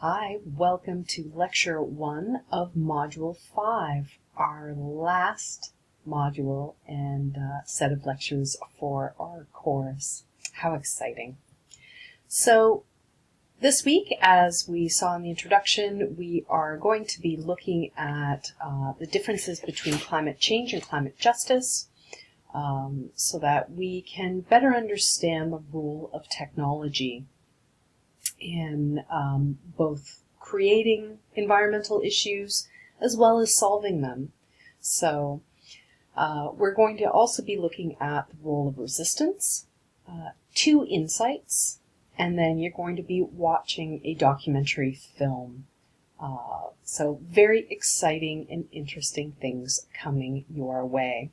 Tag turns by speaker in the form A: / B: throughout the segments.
A: Hi, welcome to Lecture 1 of Module 5, our last module and set of lectures for our course. How exciting. So this week, as we saw in the introduction, we are going to be looking at the differences between climate change and climate justice so that we can better understand the role of technology in both creating environmental issues as well as solving them. So we're going to also be looking at the role of resistance, 2 insights, and then you're going to be watching a documentary film. So very exciting and interesting things coming your way.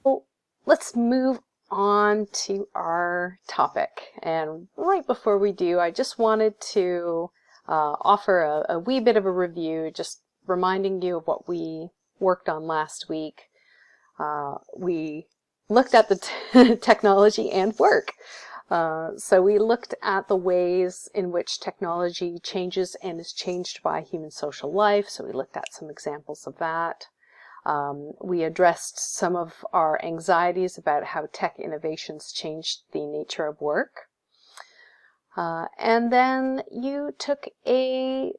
A: Well, let's move on to our topic, and right before we do, I just wanted to offer a wee bit of a review, just reminding you of what we worked on last week. We looked at the technology and work. So we looked at the ways in which technology changes and is changed by human social life, so we looked at some examples of that. We addressed some of our anxieties about how tech innovations changed the nature of work. And then you took a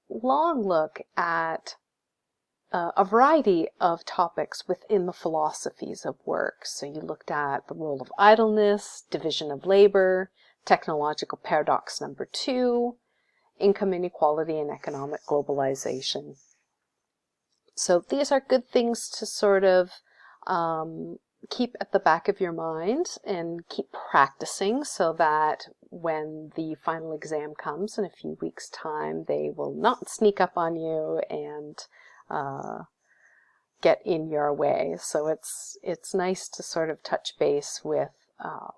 A: long look at a variety of topics within the philosophies of work. So you looked at the role of idleness, division of labor, technological paradox number 2, income inequality and economic globalization. So these are good things to sort of keep at the back of your mind and keep practicing so that when the final exam comes in a few weeks' time, they will not sneak up on you and get in your way. So it's nice to sort of touch base with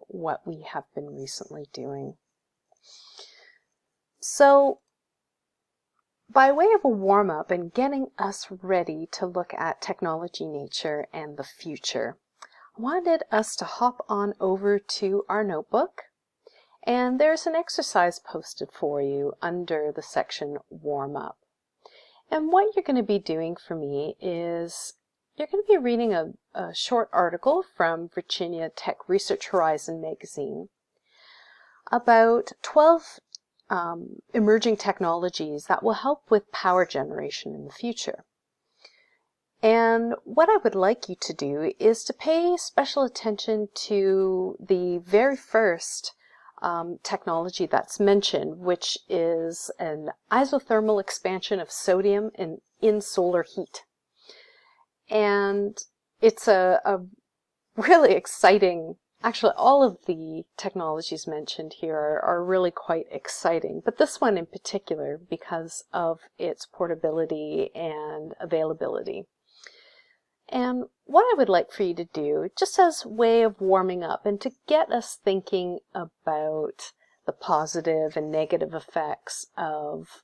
A: what we have been recently doing. So by way of a warm-up and getting us ready to look at technology, nature, and the future, I wanted us to hop on over to our notebook, and there's an exercise posted for you under the section Warm-Up. And what you're going to be doing for me is you're going to be reading a short article from Virginia Tech Research Horizon magazine about 12 emerging technologies that will help with power generation in the future. And what I would like you to do is to pay special attention to the very first technology that's mentioned, which is an isothermal expansion of sodium in solar heat. And it's a really exciting. Actually, all of the technologies mentioned here are really quite exciting, but this one in particular because of its portability and availability. And what I would like for you to do, just as a way of warming up and to get us thinking about the positive and negative effects of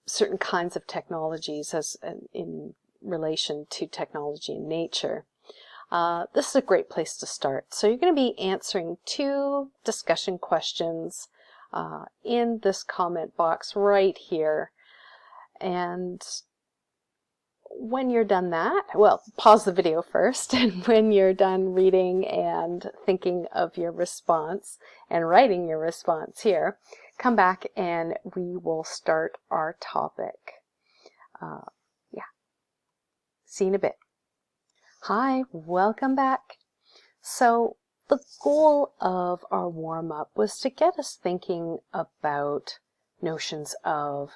A: certain kinds of technologies as in relation to technology and nature. This is a great place to start. So you're going to be answering 2 discussion questions in this comment box right here. And when you're done that, well, pause the video first, and when you're done reading and thinking of your response and writing your response here, come back and we will start our topic. See you in a bit. Hi, welcome back. So the goal of our warm-up was to get us thinking about notions of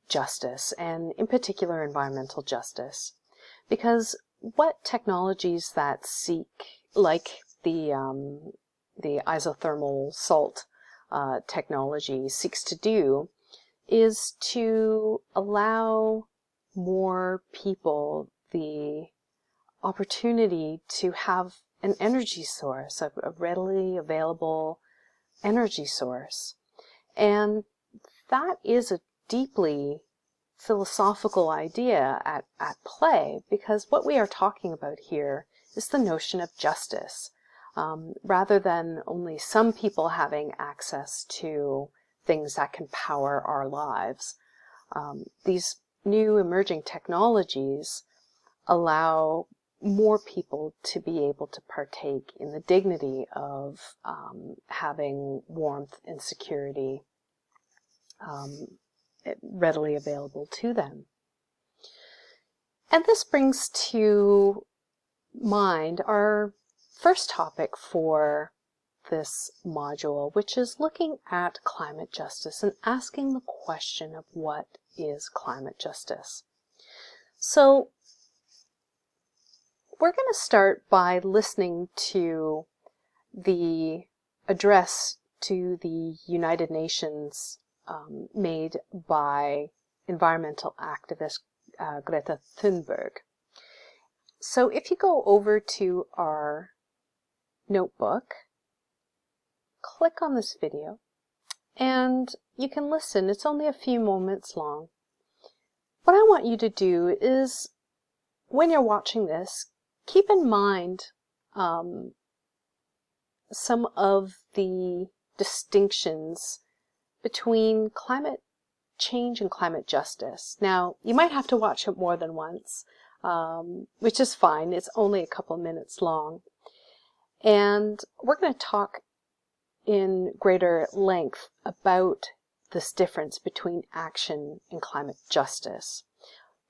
A: justice, and in particular environmental justice, because what technologies that seek, like the isothermal salt technology seeks to do, is to allow more people the opportunity to have an energy source, a readily available energy source. And that is a deeply philosophical idea at play, because what we are talking about here is the notion of justice, rather than only some people having access to things that can power our lives. These new emerging technologies allow more people to be able to partake in the dignity of having warmth and security readily available to them. And this brings to mind our first topic for this module, which is looking at climate justice and asking the question of what is climate justice. So we're going to start by listening to the address to the United Nations made by environmental activist Greta Thunberg. So if you go over to our notebook, click on this video, and you can listen. It's only a few moments long. What I want you to do is, when you're watching this, keep in mind some of the distinctions between climate change and climate justice. Now, you might have to watch it more than once, which is fine. It's only a couple minutes long. And we're going to talk in greater length about this difference between action and climate justice.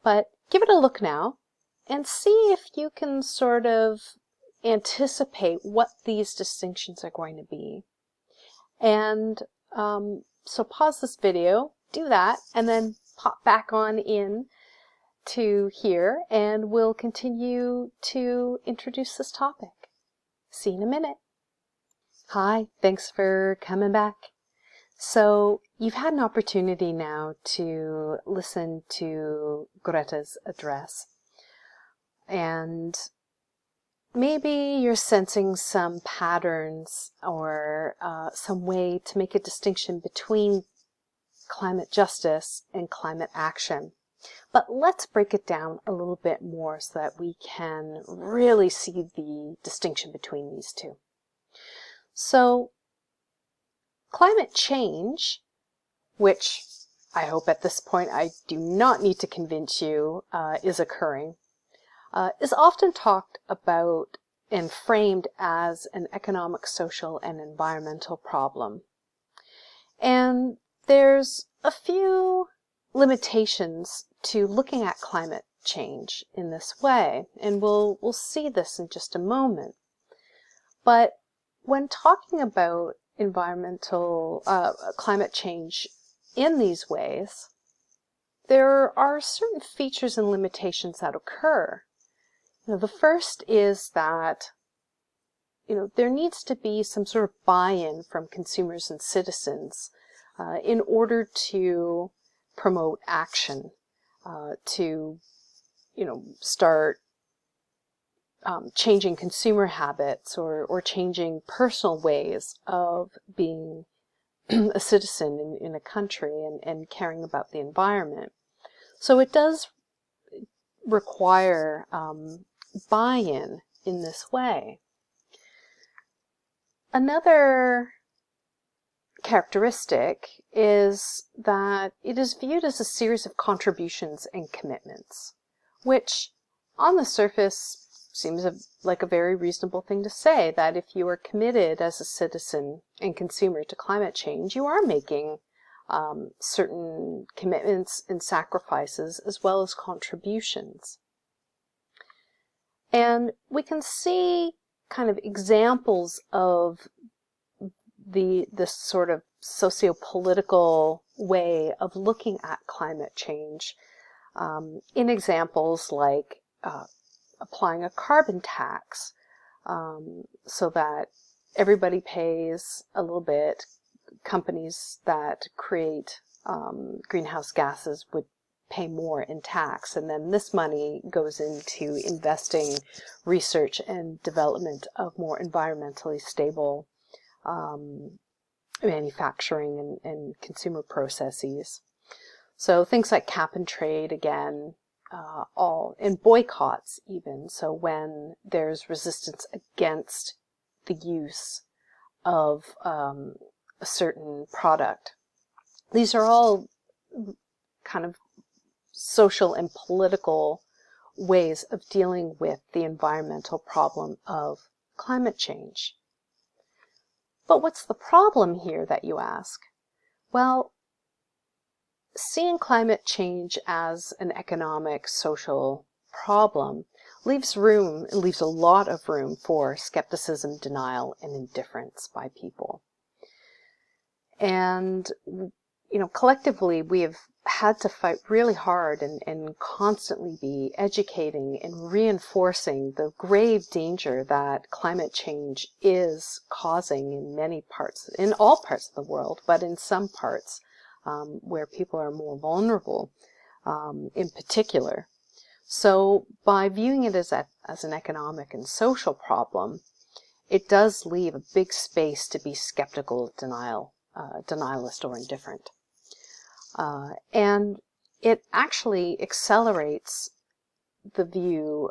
A: But give it a look now and see if you can sort of anticipate what these distinctions are going to be. And so pause this video, do that, and then pop back on in to here, and we'll continue to introduce this topic. See you in a minute. Hi, thanks for coming back. So you've had an opportunity now to listen to Greta's address, and maybe you're sensing some patterns or some way to make a distinction between climate justice and climate action. But let's break it down a little bit more so that we can really see the distinction between these two. So, climate change, which I hope at this point I do not need to convince you is occurring, is often talked about and framed as an economic, social, and environmental problem. And there's a few limitations to looking at climate change in this way, and we'll see this in just a moment. But when talking about environmental climate change in these ways, there are certain features and limitations that occur. The first is that there needs to be some sort of buy-in from consumers and citizens in order to promote action, to start changing consumer habits or changing personal ways of being a citizen in a country and caring about the environment. So it does require buy-in in this way. Another characteristic is that it is viewed as a series of contributions and commitments, which on the surface seems like a very reasonable thing to say, that if you are committed as a citizen and consumer to climate change, you are making certain commitments and sacrifices as well as contributions. And we can see kind of examples of this sort of socio-political way of looking at climate change in examples like applying a carbon tax so that everybody pays a little bit. Companies that create greenhouse gases would pay more in tax, and then this money goes into investing research and development of more environmentally stable manufacturing and consumer processes. So things like cap and trade, again, all in boycotts even. So when there's resistance against the use of a certain product. These are all kind of social and political ways of dealing with the environmental problem of climate change. But what's the problem here, that you ask? Well, seeing climate change as an economic, social problem leaves a lot of room for skepticism, denial, and indifference by people. And, collectively, we have had to fight really hard and constantly be educating and reinforcing the grave danger that climate change is causing in all parts of the world, but in some parts where people are more vulnerable in particular. So by viewing it as an economic and social problem, it does leave a big space to be skeptical, denialist, or indifferent. And it actually accelerates the view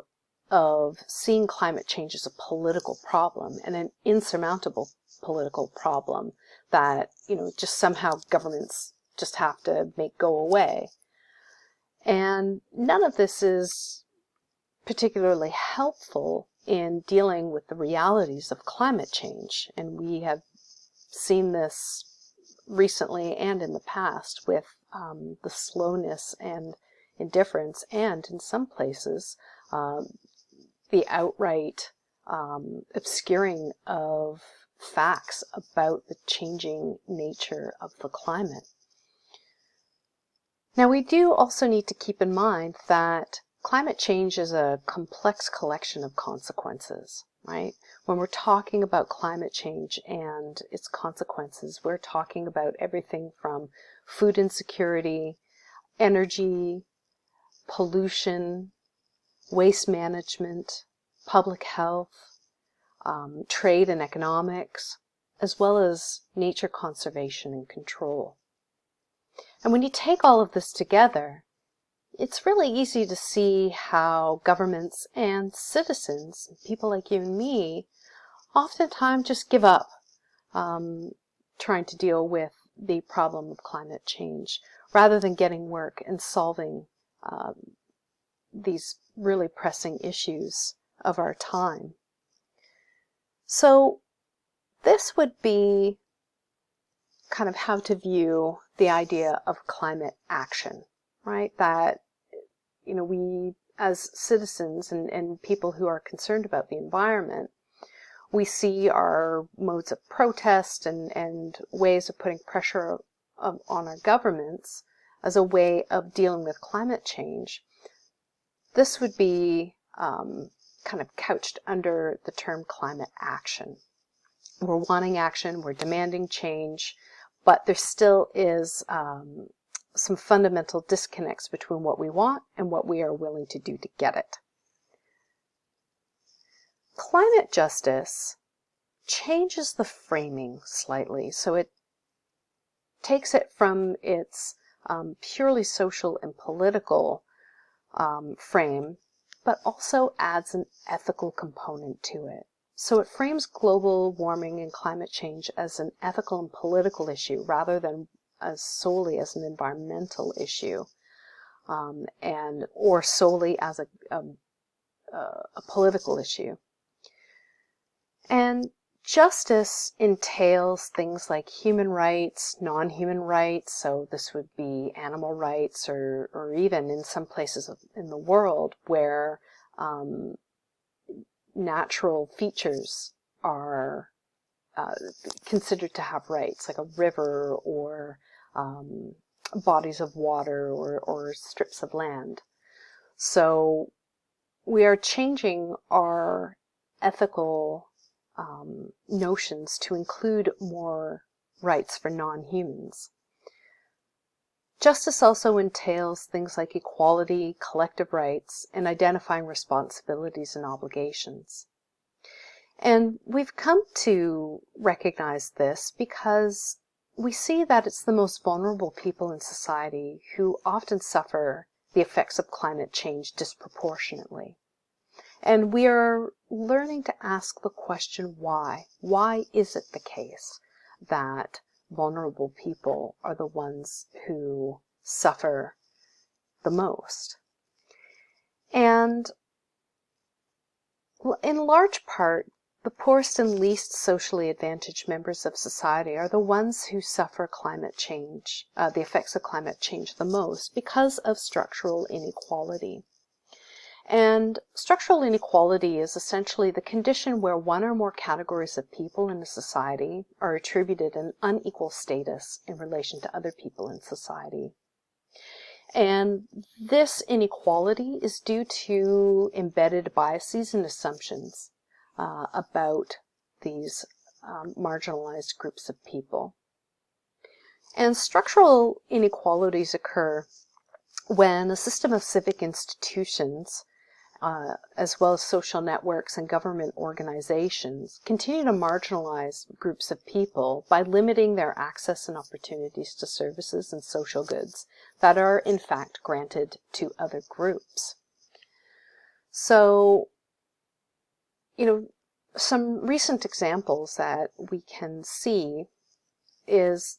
A: of seeing climate change as a political problem, and an insurmountable political problem that, just somehow governments just have to make go away. And none of this is particularly helpful in dealing with the realities of climate change. And we have seen this recently and in the past with the slowness and indifference, and in some places the outright obscuring of facts about the changing nature of the climate. Now, we do also need to keep in mind that climate change is a complex collection of consequences, right? When we're talking about climate change and its consequences, we're talking about everything from food insecurity, energy, pollution, waste management, public health, trade and economics, as well as nature conservation and control. And when you take all of this together, it's really easy to see how governments and citizens, people like you and me, oftentimes just give up trying to deal with the problem of climate change, rather than getting work and solving these really pressing issues of our time. So this would be kind of how to view the idea of climate action, right? That, we as citizens and people who are concerned about the environment, we see our modes of protest and ways of putting pressure on our governments as a way of dealing with climate change. This would be kind of couched under the term climate action. We're wanting action, we're demanding change, but there still is some fundamental disconnects between what we want and what we are willing to do to get it. Climate justice changes the framing slightly, so it takes it from its purely social and political frame, but also adds an ethical component to it. So it frames global warming and climate change as an ethical and political issue rather than solely as an environmental issue, or solely as a political issue. And justice entails things like human rights, non-human rights, so this would be animal rights, or even in some places in the world where natural features are considered to have rights, like a river or bodies of water or strips of land. So we are changing our ethical notions to include more rights for non-humans. Justice also entails things like equality, collective rights, and identifying responsibilities and obligations. And we've come to recognize this because we see that it's the most vulnerable people in society who often suffer the effects of climate change disproportionately. And we are learning to ask the question why. Why is it the case that vulnerable people are the ones who suffer the most? And in large part, the poorest and least socially advantaged members of society are the ones who suffer climate change, the effects of climate change the most because of structural inequality. And structural inequality is essentially the condition where one or more categories of people in a society are attributed an unequal status in relation to other people in society. And this inequality is due to embedded biases and assumptions about these marginalized groups of people. And structural inequalities occur when a system of civic institutions, as well as social networks and government organizations, continue to marginalize groups of people by limiting their access and opportunities to services and social goods that are in fact granted to other groups. So, some recent examples that we can see is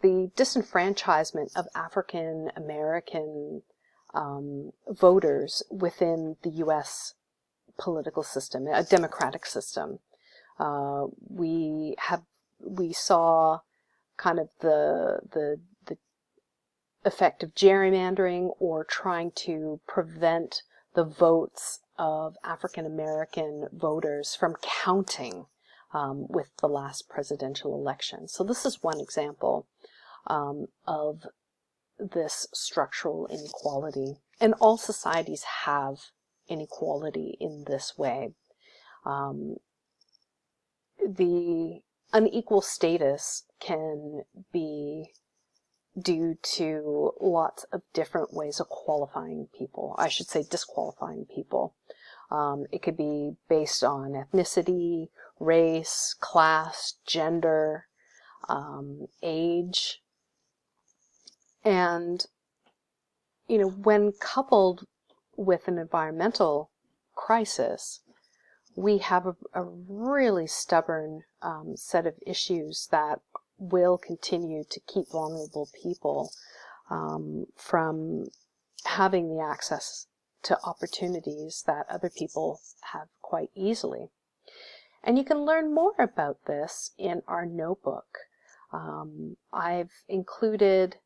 A: the disenfranchisement of African American voters within the U.S. political system, a democratic system. We saw kind of the effect of gerrymandering or trying to prevent the votes of African American voters from counting with the last presidential election. So this is one example of this structural inequality. And all societies have inequality in this way. The unequal status can be due to lots of different ways of qualifying people. I should say disqualifying people. It could be based on ethnicity, race, class, gender, age. And, when coupled with an environmental crisis, we have a really stubborn set of issues that will continue to keep vulnerable people from having the access to opportunities that other people have quite easily. And you can learn more about this in our notebook. I've included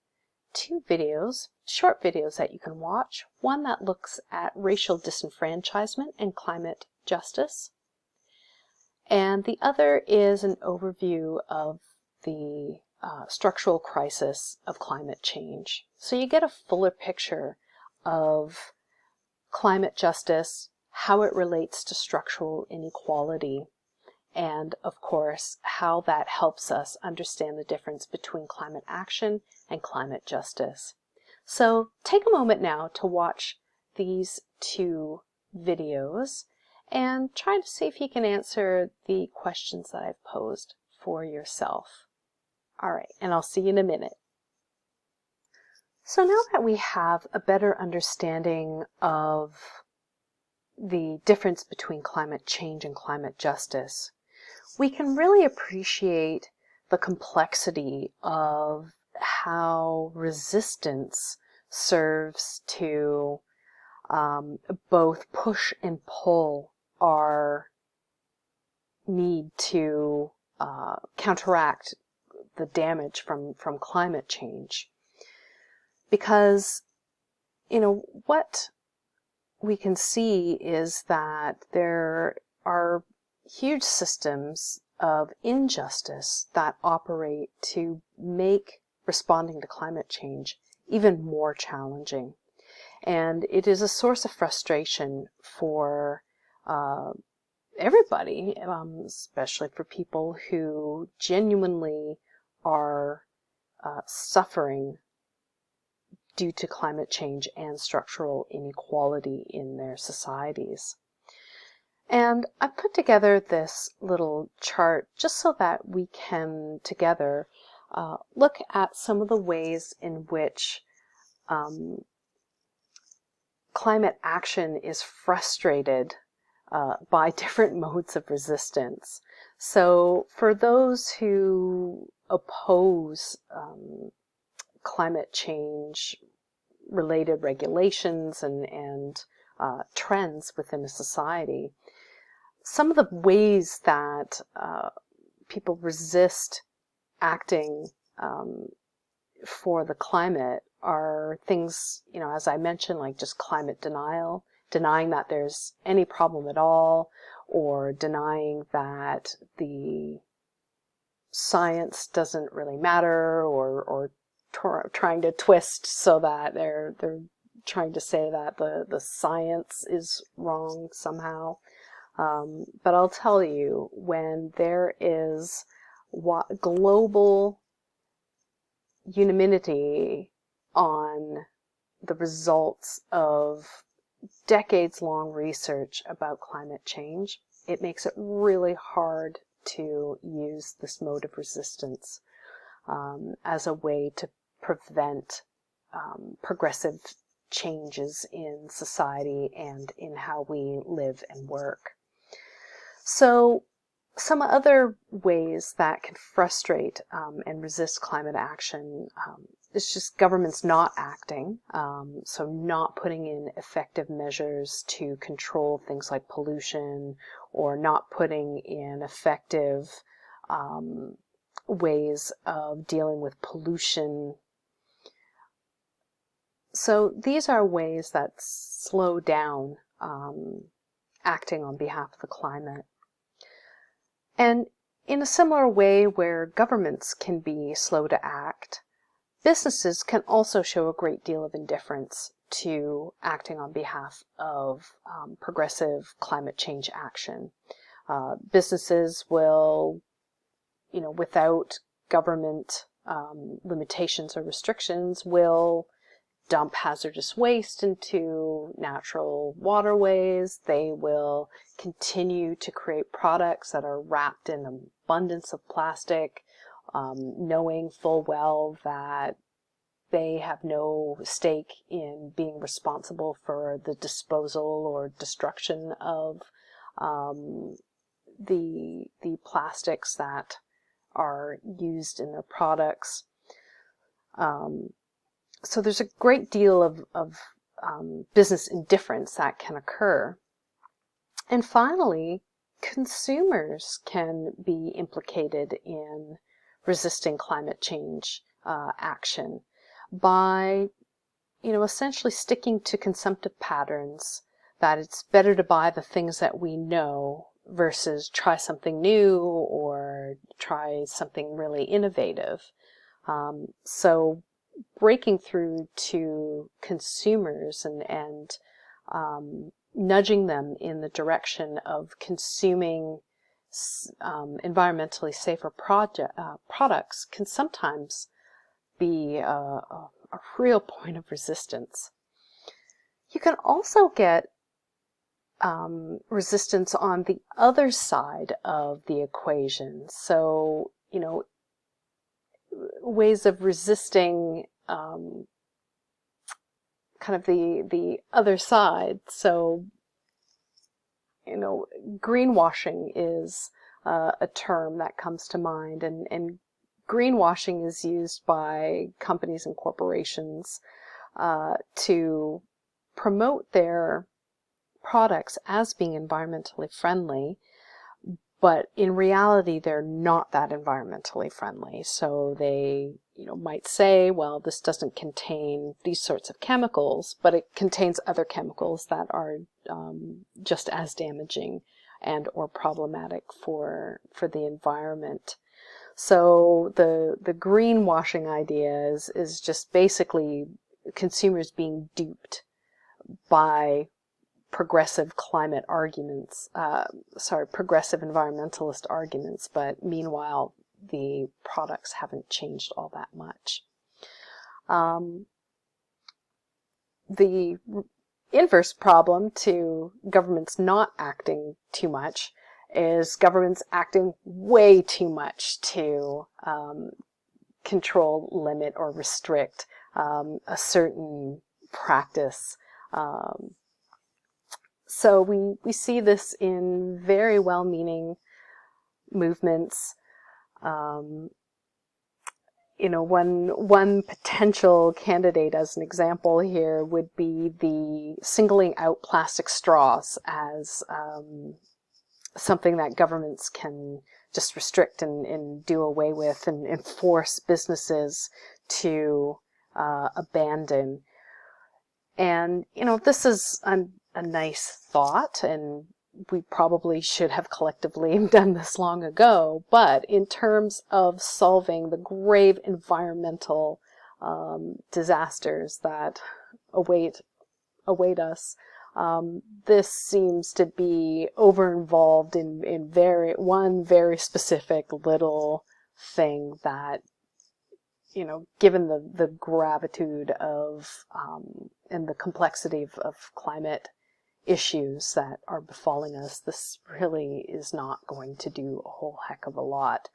A: 2 videos, short videos that you can watch. One that looks at racial disenfranchisement and climate justice. And the other is an overview of the structural crisis of climate change. So you get a fuller picture of climate justice, how it relates to structural inequality, and of course, how that helps us understand the difference between climate action and climate justice. So take a moment now to watch these 2 videos and try to see if you can answer the questions that I've posed for yourself. All right, and I'll see you in a minute. So now that we have a better understanding of the difference between climate change and climate justice, we can really appreciate the complexity of how resistance serves to both push and pull our need to counteract the damage from climate change. Because, what we can see is that there are huge systems of injustice that operate to make responding to climate change even more challenging. And it is a source of frustration for everybody, especially for people who genuinely are suffering due to climate change and structural inequality in their societies. And I've put together this little chart just so that we can together look at some of the ways in which climate action is frustrated by different modes of resistance. So for those who oppose climate change related regulations and trends within a society, some of the ways that people resist acting for the climate are things, as I mentioned, like just climate denial, denying that there's any problem at all, or denying that the science doesn't really matter, or trying to twist so that they're trying to say that the science is wrong somehow. But I'll tell you, when there is global unanimity on the results of decades-long research about climate change, it makes it really hard to use this mode of resistance as a way to prevent progressive changes in society and in how we live and work. So some other ways that can frustrate and resist climate action is just governments not acting, so not putting in effective measures to control things like pollution, or not putting in effective ways of dealing with pollution. So these are ways that slow down acting on behalf of the climate. And in a similar way where governments can be slow to act, businesses can also show a great deal of indifference to acting on behalf of progressive climate change action. Businesses will, without government limitations or restrictions, will dump hazardous waste into natural waterways. They will continue to create products that are wrapped in an abundance of plastic, knowing full well that they have no stake in being responsible for the disposal or destruction of the plastics that are used in their products. So there's a great deal of business indifference that can occur. And finally, consumers can be implicated in resisting climate change action by, essentially sticking to consumptive patterns, that it's better to buy the things that we know versus try something new or try something really innovative. So breaking through to consumers and nudging them in the direction of consuming environmentally safer products can sometimes be a real point of resistance. You can also get resistance on the other side of the equation. So, ways of resisting kind of the other side. So, greenwashing is a term that comes to mind, and greenwashing is used by companies and corporations to promote their products as being environmentally friendly, but in reality they're not that environmentally friendly. So they might say, well, this doesn't contain these sorts of chemicals, but it contains other chemicals that are just as damaging and or problematic for the environment. So the greenwashing idea is just basically consumers being duped by progressive climate arguments, progressive environmentalist arguments, but meanwhile the products haven't changed all that much. The inverse problem to governments not acting too much is governments acting way too much to control, limit, or restrict a certain practice. So we see this in very well-meaning movements. One potential candidate as an example here would be the singling out plastic straws as something that governments can just restrict and do away with and force businesses to abandon. And, this is a nice thought, and we probably should have collectively done this long ago, but in terms of solving the grave environmental disasters that await us, this seems to be over-involved in one very specific little thing that, given the gravitude of and the complexity of climate issues that are befalling us, this really is not going to do a whole heck of a lot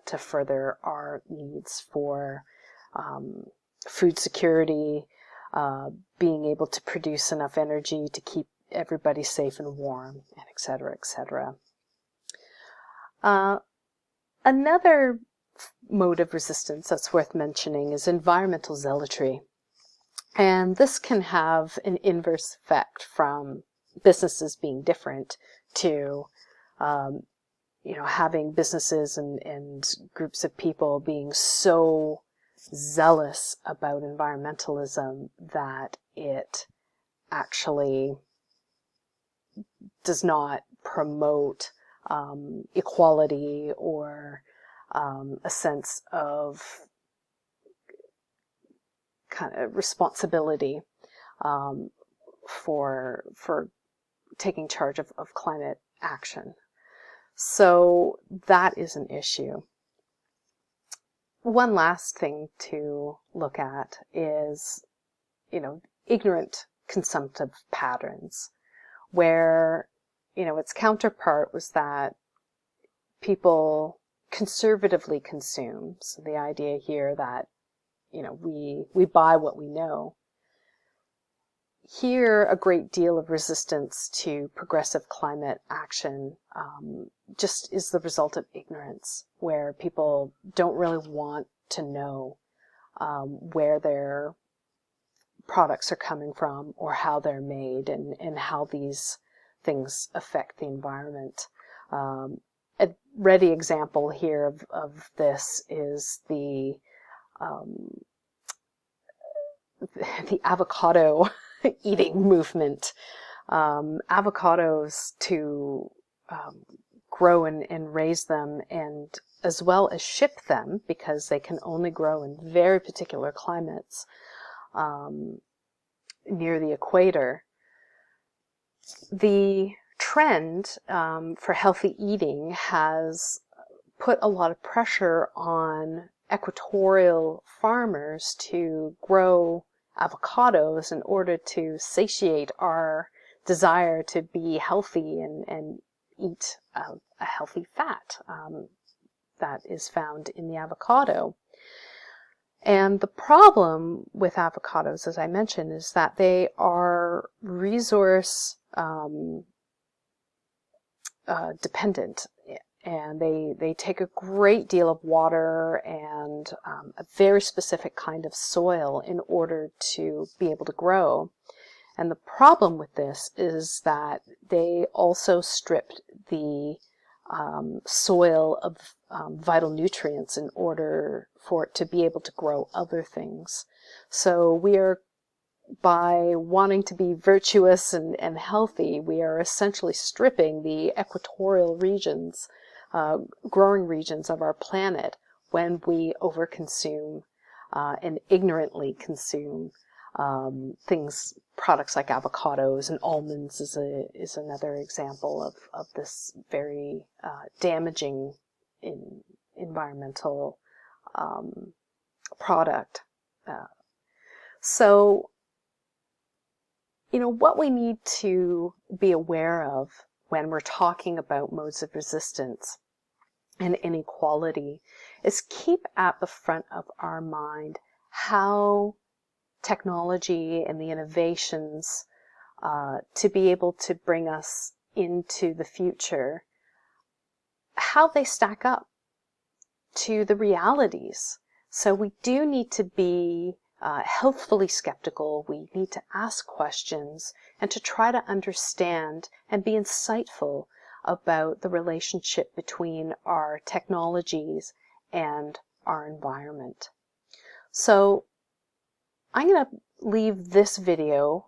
A: to further our needs for food security, being able to produce enough energy to keep everybody safe and warm, and et cetera, et cetera. Another mode of resistance that's worth mentioning is environmental zealotry. And this can have an inverse effect from businesses being different to, having businesses and groups of people being so zealous about environmentalism that it actually does not promote equality or a sense of kind of responsibility for taking charge of climate action. So that is an issue. One last thing to look at is, ignorant consumptive patterns, where, its counterpart was that people conservatively consume. So the idea here that, we buy what we know. Here, a great deal of resistance to progressive climate action just is the result of ignorance, where people don't really want to know where their products are coming from or how they're made and how these things affect the environment. A ready example here of this is the avocado eating movement. Avocados, to grow and raise them, and as well as ship them, because they can only grow in very particular climates near the equator. The trend for healthy eating has put a lot of pressure on equatorial farmers to grow avocados in order to satiate our desire to be healthy and eat a healthy fat that is found in the avocado. And the problem with avocados, as I mentioned, is that they are resource dependent, and they take a great deal of water and a very specific kind of soil in order to be able to grow. And the problem with this is that they also stripped the soil of vital nutrients in order for it to be able to grow other things. So we are, by wanting to be virtuous and healthy, we are essentially stripping the equatorial regions, growing regions of our planet when we overconsume and ignorantly consume products like avocados and almonds is another example of this very damaging environmental product. So, what we need to be aware of when we're talking about modes of resistance and inequality is keep at the front of our mind how technology and the innovations to be able to bring us into the future, how they stack up to the realities. So we do need to be healthfully skeptical. We need to ask questions and to try to understand and be insightful about the relationship between our technologies and our environment. So I'm going to leave this video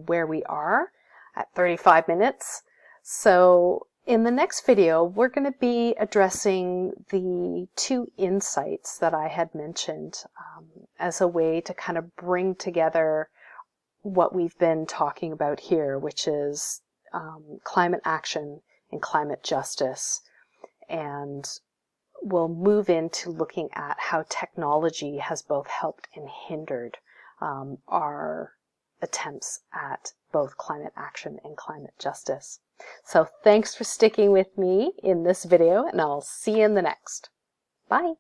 A: where we are at 35 minutes. So in the next video, we're going to be addressing the 2 insights that I had mentioned as a way to kind of bring together what we've been talking about here, which is climate action and climate justice. And we'll move into looking at how technology has both helped and hindered our attempts at both climate action and climate justice. So thanks for sticking with me in this video, and I'll see you in the next. Bye.